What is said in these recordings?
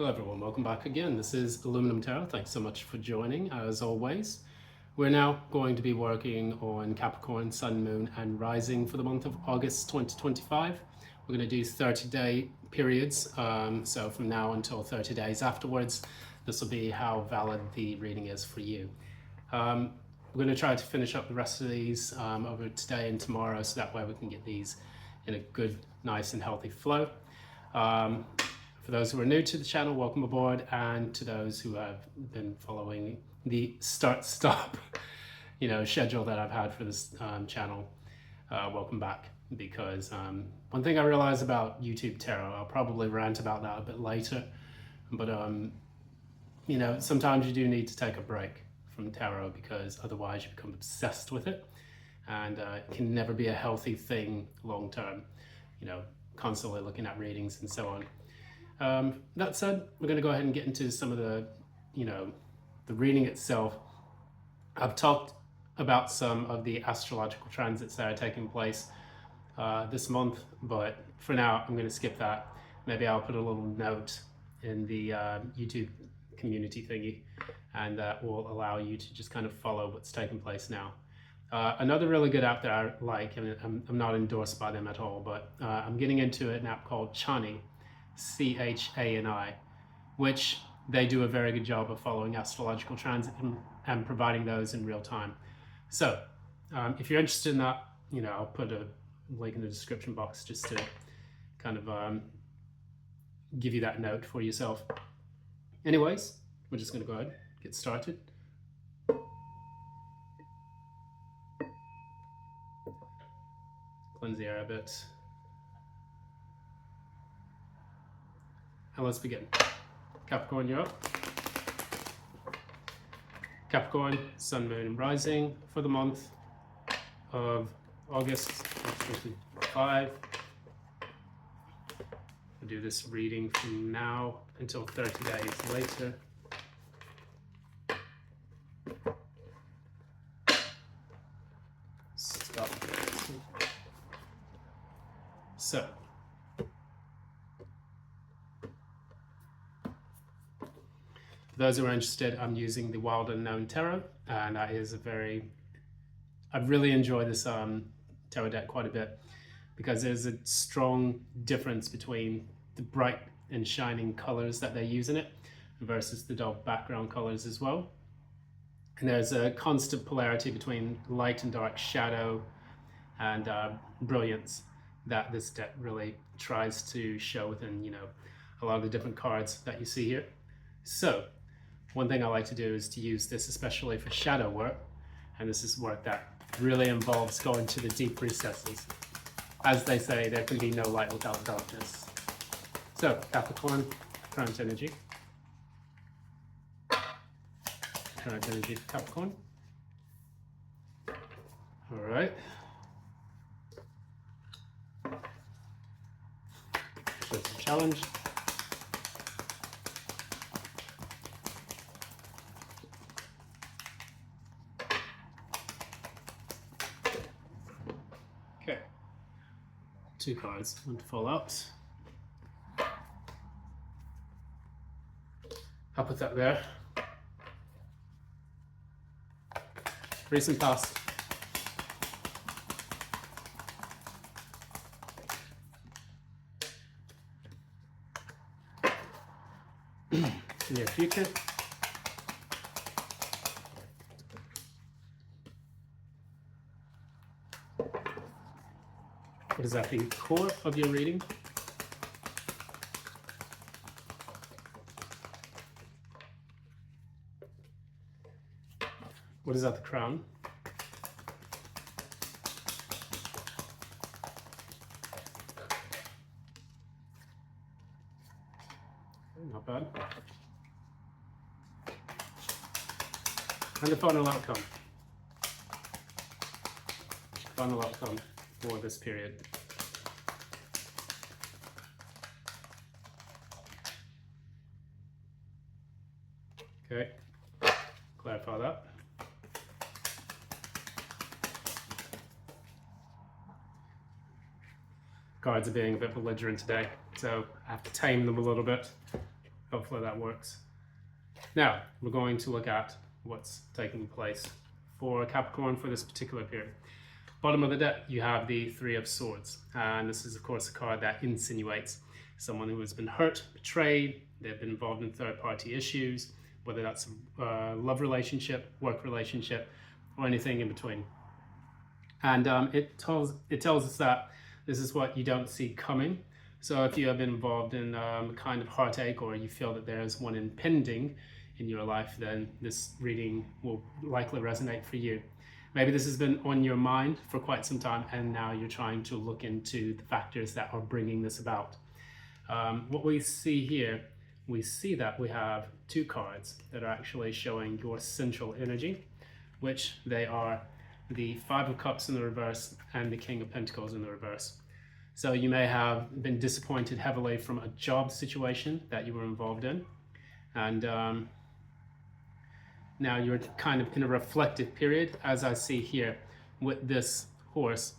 Hello everyone, welcome back again. This is Aluminum Tarot. Thanks so much for joining. As always, we're now going to be working on Capricorn, Sun, Moon and Rising for the month of August 2025. We're going to do 30-day periods, so from now until 30 days afterwards. This will be how valid the reading is for you. We're going to try to finish up the rest of these over today and tomorrow, so that way we can get these in a good, nice and healthy flow. For those who are new to the channel, welcome aboard, and to those who have been following the start-stop, schedule that I've had for this channel, welcome back. Because one thing I realize about YouTube tarot, I'll probably rant about that a bit later, but sometimes you do need to take a break from tarot because otherwise you become obsessed with it, and it can never be a healthy thing long term. Constantly looking at readings and so on. That said, we're going to go ahead and get into some of the reading itself. I've talked about some of the astrological transits that are taking place this month, but for now, I'm going to skip that. Maybe I'll put a little note in the YouTube community thingy, and that will allow you to just kind of follow what's taking place now. Another really good app that I like, and I'm not endorsed by them at all, but I'm getting into an app called Chani. C-H-A-N-I, which they do a very good job of following astrological transit and providing those in real time. So if you're interested in that, I'll put a link in the description box just to kind of give you that note for yourself. Anyways, we're just going to go ahead and get started. Cleanse the air a bit. And let's begin. Capricorn, you're up. Capricorn, Sun, Moon and Rising for the month of August 2025. We'll do this reading from now until 30 days later. Stop. So, for those who are interested, I'm using the Wild Unknown Tarot, and that is I really enjoy this tarot deck quite a bit because there's a strong difference between the bright and shining colors that they use in it versus the dull background colors as well. And there's a constant polarity between light and dark, shadow and brilliance that this deck really tries to show within, a lot of the different cards that you see here. So, one thing I like to do is to use this especially for shadow work, and this is work that really involves going to the deep recesses. As they say, there can be no light without darkness. So, Capricorn, current energy. Current energy for Capricorn. All right. So it's a challenge. Okay, 2 cards, one to fall out. I'll put that there. Recent past. Near future. What is at the core of your reading? What is at the crown? Not bad. And the final outcome. Final outcome for this period. Okay, clarify that. Cards are being a bit belligerent today, so I have to tame them a little bit. Hopefully that works. Now, we're going to look at what's taking place for Capricorn for this particular period. Bottom of the deck, you have the Three of Swords. And this is, of course, a card that insinuates someone who has been hurt, betrayed, they've been involved in third-party issues, whether that's a love relationship, work relationship, or anything in between. And it tells us that this is what you don't see coming. So if you have been involved in a kind of heartache, or you feel that there's one impending in your life, then this reading will likely resonate for you. Maybe this has been on your mind for quite some time, and now you're trying to look into the factors that are bringing this about. What we see here, we see that we have two cards that are actually showing your central energy, which they are the Five of Cups in the reverse and the King of Pentacles in the reverse. So you may have been disappointed heavily from a job situation that you were involved in, and now you're kind of in a reflective period, as I see here with this horse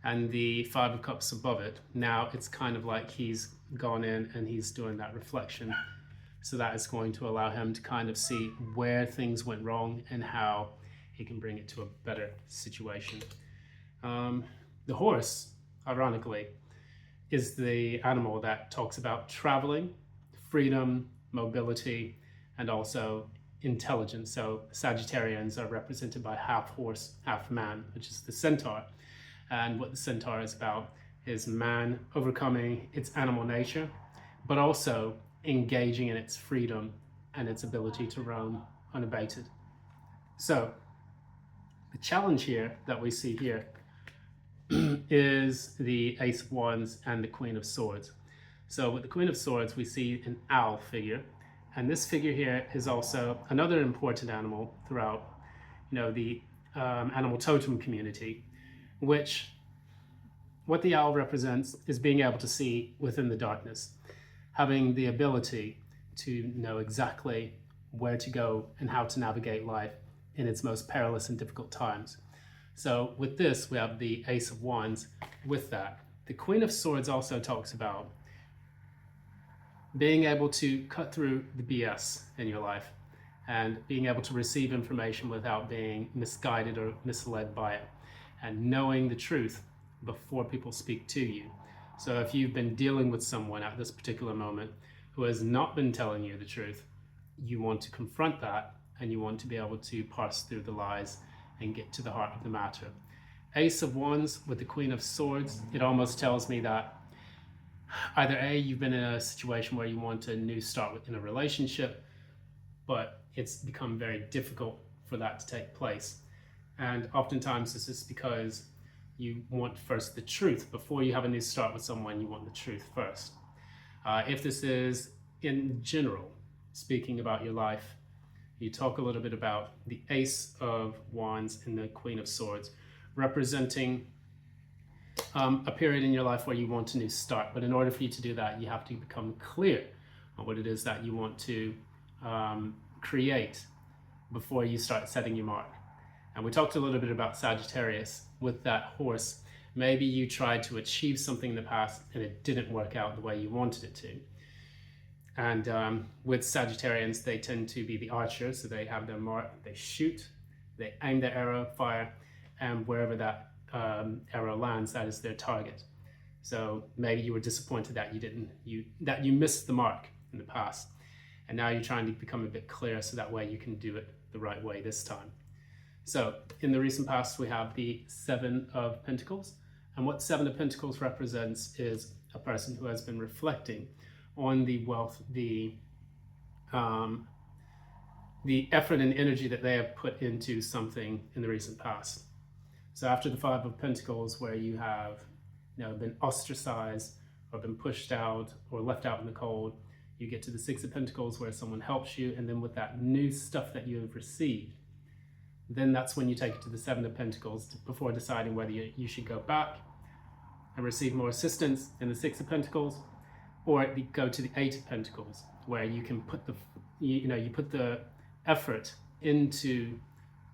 and the Five of Cups above it. Now it's kind of like he's gone in and he's doing that reflection. So that is going to allow him to kind of see where things went wrong and how he can bring it to a better situation. The horse, ironically, is the animal that talks about traveling, freedom, mobility, and also intelligence. So Sagittarians are represented by half horse, half man, which is the centaur. And what the centaur is about is man overcoming its animal nature, but also engaging in its freedom and its ability to roam unabated. So the challenge here that we see here is the Ace of Wands and the Queen of Swords. So with the Queen of Swords, we see an owl figure. And this figure here is also another important animal throughout, the animal totem community, which what the owl represents is being able to see within the darkness, having the ability to know exactly where to go and how to navigate life in its most perilous and difficult times. So with this, we have the Ace of Wands with that. The Queen of Swords also talks about being able to cut through the BS in your life and being able to receive information without being misguided or misled by it, and knowing the truth before people speak to you. So if you've been dealing with someone at this particular moment who has not been telling you the truth, you want to confront that, and you want to be able to parse through the lies and get to the heart of the matter. Ace of Wands with the Queen of Swords, it almost tells me that either A, you've been in a situation where you want a new start within a relationship, but it's become very difficult for that to take place. And oftentimes this is because you want first the truth. Before you have a new start with someone, you want the truth first. If this is in general, speaking about your life, you talk a little bit about the Ace of Wands and the Queen of Swords, representing a period in your life where you want a new start. But in order for you to do that, you have to become clear on what it is that you want to create before you start setting your mark. And we talked a little bit about Sagittarius with that horse. Maybe you tried to achieve something in the past and it didn't work out the way you wanted it to. And with Sagittarians, they tend to be the archers, so they have their mark, they shoot, they aim their arrow, fire, and wherever that arrow lands, that is their target. So maybe you were disappointed that you missed the mark in the past, and now you're trying to become a bit clearer so that way you can do it the right way this time. So in the recent past, we have the Seven of Pentacles, and what Seven of Pentacles represents is a person who has been reflecting on the wealth, the effort and energy that they have put into something in the recent past. So after the Five of Pentacles, where you have been ostracized or been pushed out or left out in the cold, you get to the Six of Pentacles where someone helps you, and then with that new stuff that you have received, then that's when you take it to the Seven of Pentacles before deciding whether you should go back and receive more assistance in the Six of Pentacles, or go to the Eight of Pentacles, where you can put you put the effort into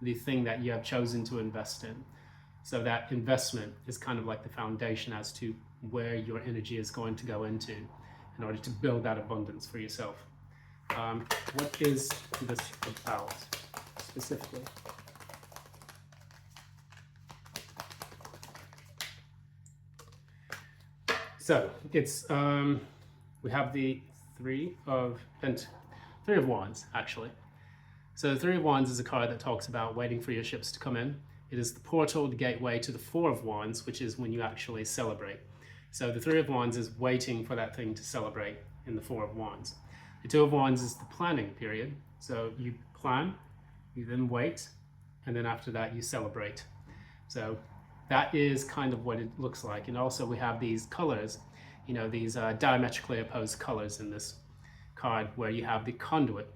the thing that you have chosen to invest in. So that investment is kind of like the foundation as to where your energy is going to go into in order to build that abundance for yourself. What is this about specifically? So it's we have the Three of Wands, actually. So the Three of Wands is a card that talks about waiting for your ships to come in. It is the portal, the gateway to the Four of Wands, which is when you actually celebrate. So the Three of Wands is waiting for that thing to celebrate in the Four of Wands. The Two of Wands is the planning period. So you plan, you then wait, and then after that you celebrate. So that is kind of what it looks like. And also we have these colors, you know, these diametrically opposed colors in this card, where you have the conduit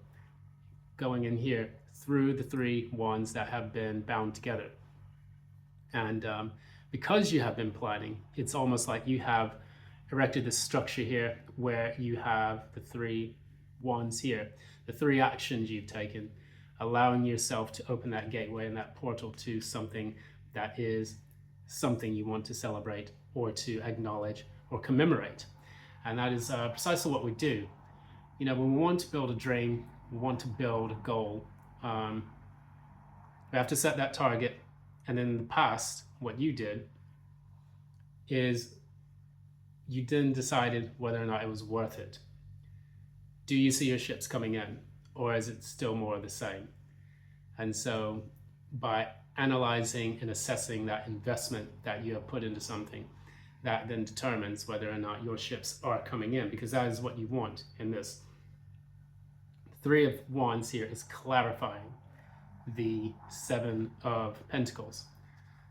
going in here through the three wands that have been bound together. And because you have been planning, it's almost like you have erected this structure here where you have the three wands here, the three actions you've taken, allowing yourself to open that gateway and that portal to something that is something you want to celebrate or to acknowledge or commemorate. And that is precisely what we do. You know, when we want to build a dream, we want to build a goal, we have to set that target. And then in the past, what you did is you then decided whether or not it was worth it. Do you see your ships coming in, or is it still more of the same? And so by analyzing and assessing that investment that you have put into something, that then determines whether or not your ships are coming in, because that is what you want in this. Three of Wands here is clarifying the Seven of Pentacles.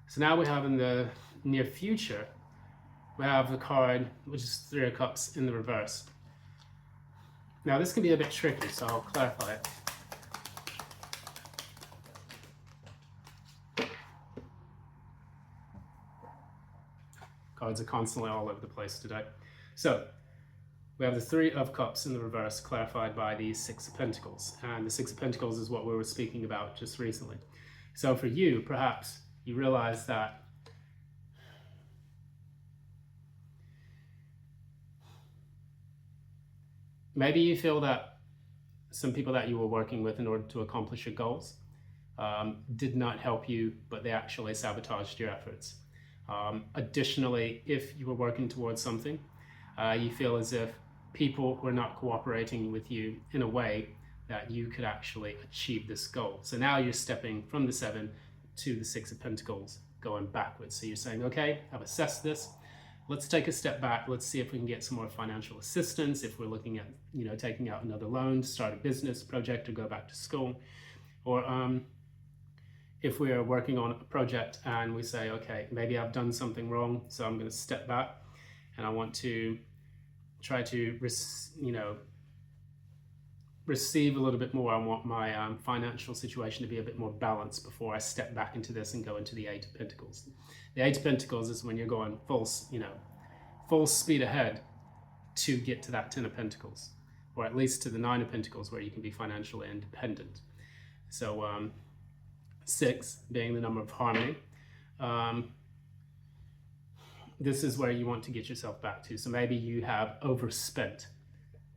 So now we have in the near future, we have the card, which is Three of Cups in the reverse. Now this can be a bit tricky, so I'll clarify it. Cards are constantly all over the place today. So we have the Three of Cups in the reverse, clarified by the Six of Pentacles. And the Six of Pentacles is what we were speaking about just recently. So for you, perhaps you realize that maybe you feel that some people that you were working with in order to accomplish your goals did not help you, but they actually sabotaged your efforts. Additionally, if you were working towards something, you feel as if people were not cooperating with you in a way that you could actually achieve this goal. So now you're stepping from the Seven to the Six of Pentacles, going backwards. So you're saying, okay, I've assessed this. Let's take a step back. Let's see if we can get some more financial assistance. If we're looking at, you know, taking out another loan to start a business project or go back to school, or if we are working on a project and we say, okay, maybe I've done something wrong, so I'm going to step back and I want to try to, receive a little bit more. I want my financial situation to be a bit more balanced before I step back into this and go into the Eight of Pentacles. The Eight of Pentacles is when you're going full speed ahead to get to that Ten of Pentacles, or at least to the Nine of Pentacles, where you can be financially independent. So six being the number of harmony. This is where you want to get yourself back to. So maybe you have overspent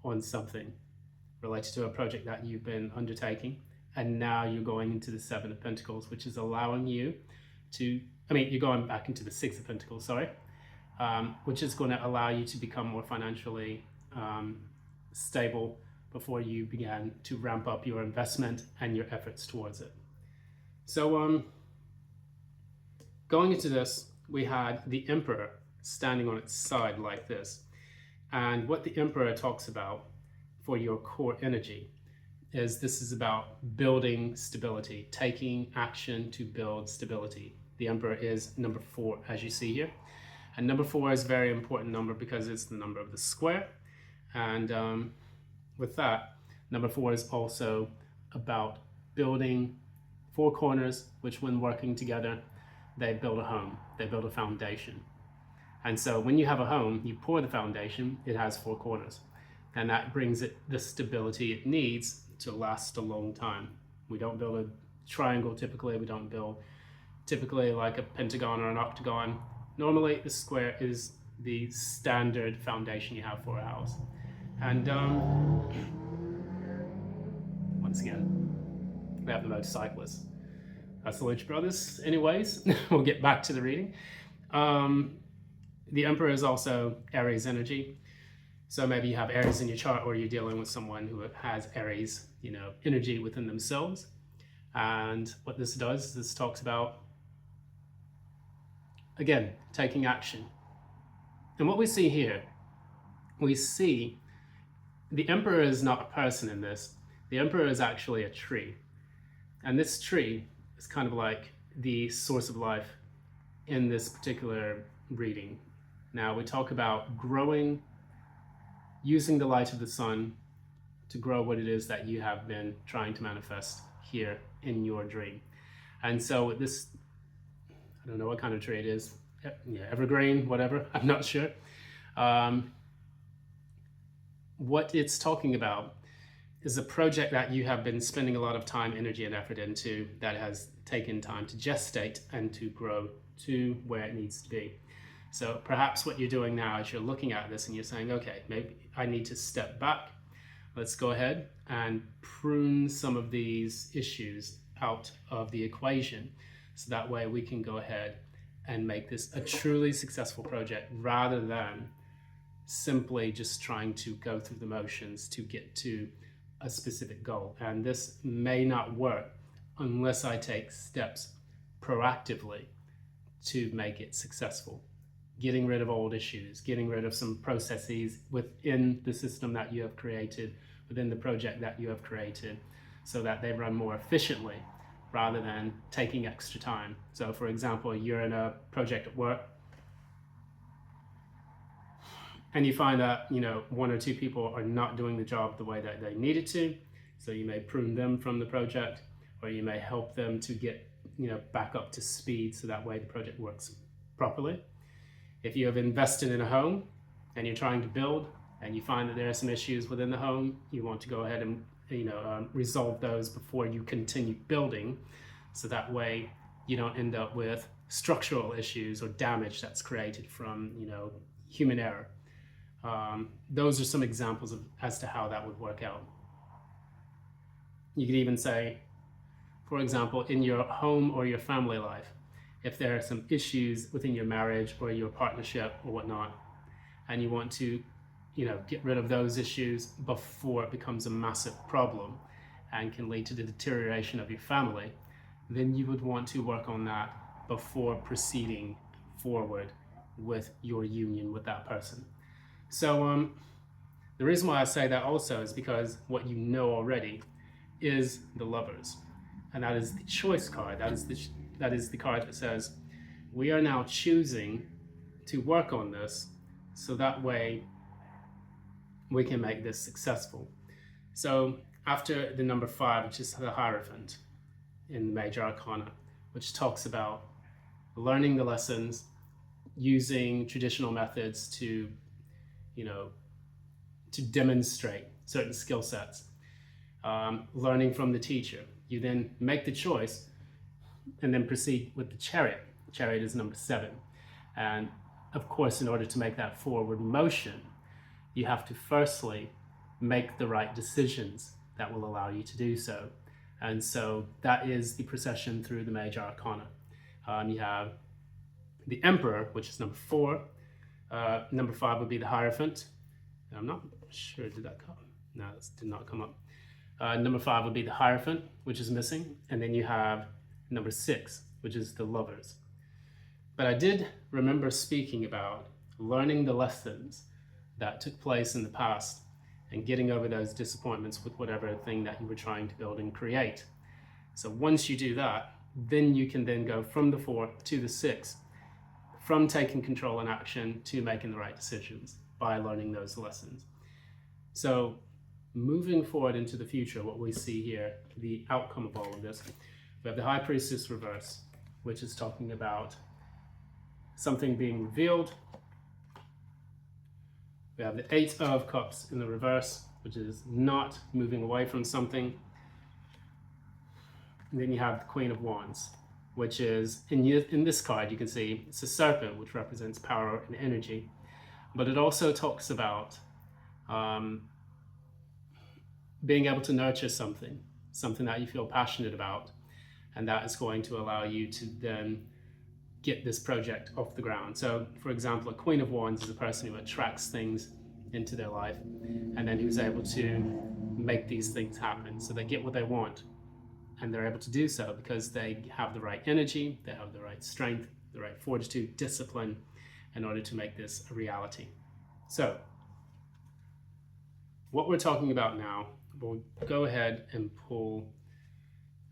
on something related to a project that you've been undertaking, and now you're going into the Seven of Pentacles, which is allowing you to, you're going back into the Six of Pentacles, sorry, which is going to allow you to become more financially stable before you begin to ramp up your investment and your efforts towards it. So going into this, we had the Emperor standing on its side like this. And what the Emperor talks about for your core energy is this is about building stability, taking action to build stability. The Emperor is number 4, as you see here. And number 4 is a very important number because it's the number of the square. And with that, number 4 is also about building 4 corners, which when working together, they build a home, they build a foundation. And so when you have a home, you pour the foundation, it has 4 corners. And that brings it the stability it needs to last a long time. We don't build a triangle typically, we don't build typically like a pentagon or an octagon. Normally the square is the standard foundation you have for a house. And once again. We have the motorcyclist. That's the Lynch brothers. Anyways, we'll get back to the reading. The Emperor is also Aries energy. So maybe you have Aries in your chart, or you're dealing with someone who has Aries, energy within themselves. And what this does, this talks about, again, taking action. And what we see here, we see the Emperor is not a person in this. The Emperor is actually a tree. And this tree is kind of like the source of life in this particular reading. Now we talk about growing, using the light of the sun to grow what it is that you have been trying to manifest here in your dream. And so this, I don't know what kind of tree it is, evergreen, whatever, I'm not sure. What it's talking about is a project that you have been spending a lot of time, energy, and effort into, that has taken time to gestate and to grow to where it needs to be. So perhaps what you're doing now is you're looking at this and you're saying, okay, maybe I need to step back. Let's go ahead and prune some of these issues out of the equation, so that way we can go ahead and make this a truly successful project, rather than simply just trying to go through the motions to get to a specific goal. And this may not work unless I take steps proactively to make it successful. Getting rid of old issues, getting rid of some processes within the system that you have created, within the project that you have created, so that they run more efficiently rather than taking extra time. So for example, you're in a project at work and you find that, one or two people are not doing the job the way that they needed to. So you may prune them from the project, or you may help them to get, back up to speed, so that way the project works properly. If you have invested in a home and you're trying to build, and you find that there are some issues within the home, you want to go ahead and resolve those before you continue building, so that way you don't end up with structural issues or damage that's created from human error. Those are some examples as to how that would work out. You could even say, for example, in your home or your family life, if there are some issues within your marriage or your partnership or whatnot, and you want to get rid of those issues before it becomes a massive problem and can lead to the deterioration of your family, then you would want to work on that before proceeding forward with your union with that person. So the reason why I say that also is because what you know already is the Lovers, and that is the choice card. That is the card that says we are now choosing to work on this, so that way we can make this successful. So after the number 5, which is the Hierophant in the Major Arcana, which talks about learning the lessons, using traditional methods to demonstrate certain skill sets, learning from the teacher. You then make the choice and then proceed with the Chariot. Chariot is number 7. And of course, in order to make that forward motion, you have to firstly make the right decisions that will allow you to do so. And so that is the procession through the Major Arcana. You have the Emperor, which is number 4. Number 5 would be the Hierophant. I'm not sure, did that come? No, this did not come up. Number 5 would be the Hierophant, which is missing. And then you have number 6, which is the Lovers. But I did remember speaking about learning the lessons that took place in the past and getting over those disappointments with whatever thing that you were trying to build and create. So once you do that, then you can then go from the 4 to the 6, from taking control and action to making the right decisions by learning those lessons. So moving forward into the future, what we see here, the outcome of all of this, we have the High Priestess reverse, which is talking about something being revealed. We have the 8 of Cups in the reverse, which is not moving away from something. And then you have the Queen of Wands, which is, in this card, you can see it's a serpent, which represents power and energy. But it also talks about being able to nurture something. something that you feel passionate about, and that is going to allow you to then get this project off the ground. So for example, a Queen of Wands is a person who attracts things into their life and then who's able to make these things happen. So they get what they want, and they're able to do so because they have the right energy, they have the right strength, the right fortitude, discipline in order to make this a reality. So what we're talking about now, we'll go ahead and pull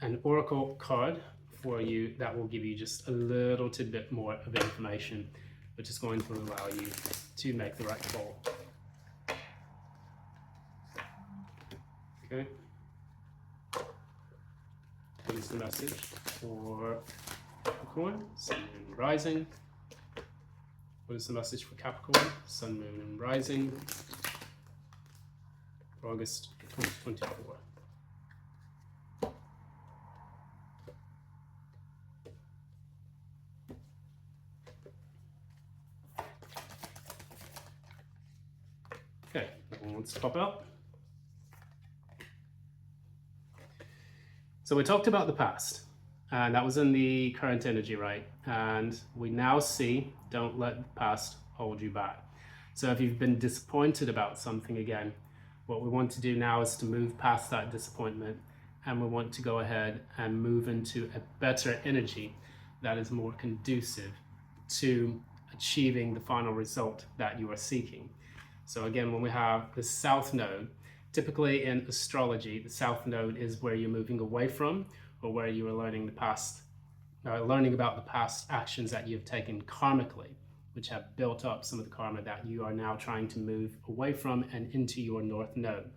an oracle card for you that will give you just a little tidbit more of information, which is going to allow you to make the right call. Okay. What is the message for Capricorn, Sun, Moon, Rising? What is the message for Capricorn, Sun, Moon, and Rising for August 2024? Okay, that one wants to pop out. So we talked about the past, and that was in the current energy, right? And we now see, don't let the past hold you back. So if you've been disappointed about something again, what we want to do now is to move past that disappointment, and we want to go ahead and move into a better energy that is more conducive to achieving the final result that you are seeking. So again, when we have the South Node, typically in astrology, the South Node is where you're moving away from, or where you are learning about the past actions that you've taken karmically, which have built up some of the karma that you are now trying to move away from and into your North Node.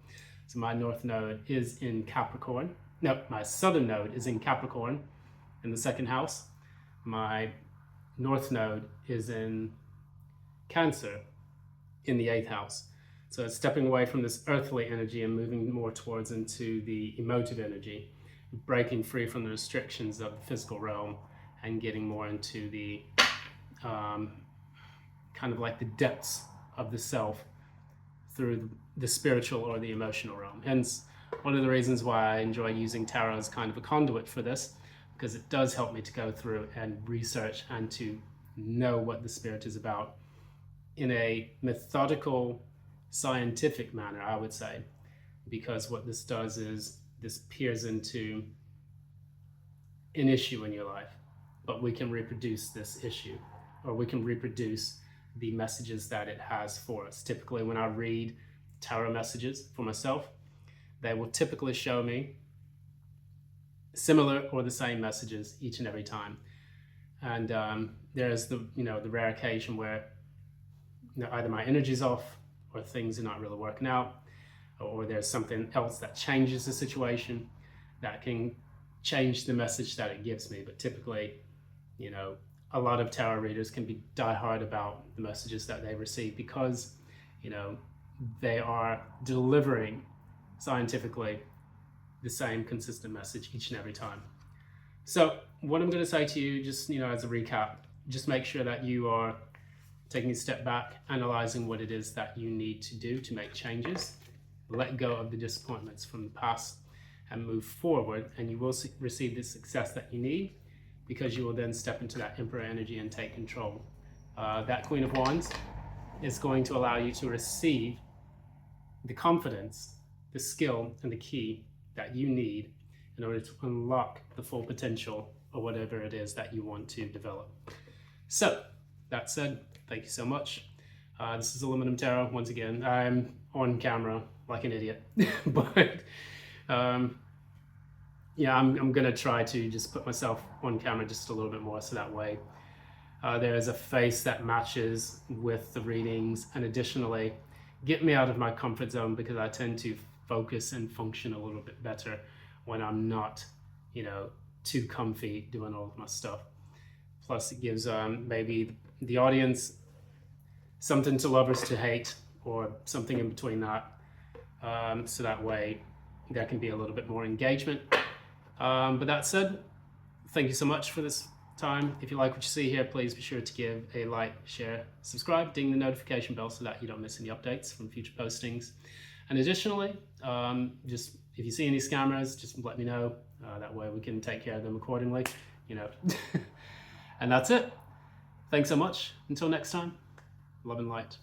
So my North Node is in Capricorn. No, my Southern Node is in Capricorn in the second house. My North Node is in Cancer in the 8th house. So it's stepping away from this earthly energy and moving more towards into the emotive energy, breaking free from the restrictions of the physical realm and getting more into the kind of like the depths of the self through the spiritual or the emotional realm. Hence, one of the reasons why I enjoy using tarot as kind of a conduit for this, because it does help me to go through and research and to know what the spirit is about in a methodical, scientific manner, I would say, because what this does is this peers into an issue in your life, but we can reproduce this issue, or we can reproduce the messages that it has for us. Typically, when I read tarot messages for myself, they will typically show me similar or the same messages each and every time. And there's the rare occasion where either my energy's off, or things are not really working out, or there's something else that changes the situation that can change the message that it gives me. But typically, a lot of tarot readers can be diehard about the messages that they receive because, they are delivering scientifically the same consistent message each and every time. So what I'm going to say to you, just, as a recap, just make sure that you are taking a step back, analyzing what it is that you need to do to make changes, let go of the disappointments from the past, and move forward, and you will receive the success that you need, because you will then step into that Emperor energy and take control. That Queen of Wands is going to allow you to receive the confidence, the skill, and the key that you need in order to unlock the full potential of whatever it is that you want to develop. So, that said, thank you so much. This is Aluminum Tarot. Once again, I'm on camera like an idiot, but yeah, I'm gonna try to just put myself on camera just a little bit more, so that way there is a face that matches with the readings, and additionally, get me out of my comfort zone, because I tend to focus and function a little bit better when I'm not, too comfy doing all of my stuff. Plus, it gives maybe the audience something to love or to hate, or something in between that, so that way there can be a little bit more engagement. But that said, thank you so much for this time. If you like what you see here, please be sure to give a like, share, subscribe, ding the notification bell so that you don't miss any updates from future postings. And additionally, just if you see any scammers, just let me know. That way we can take care of them accordingly, you know. And that's it. Thanks so much. Until next time, love and light.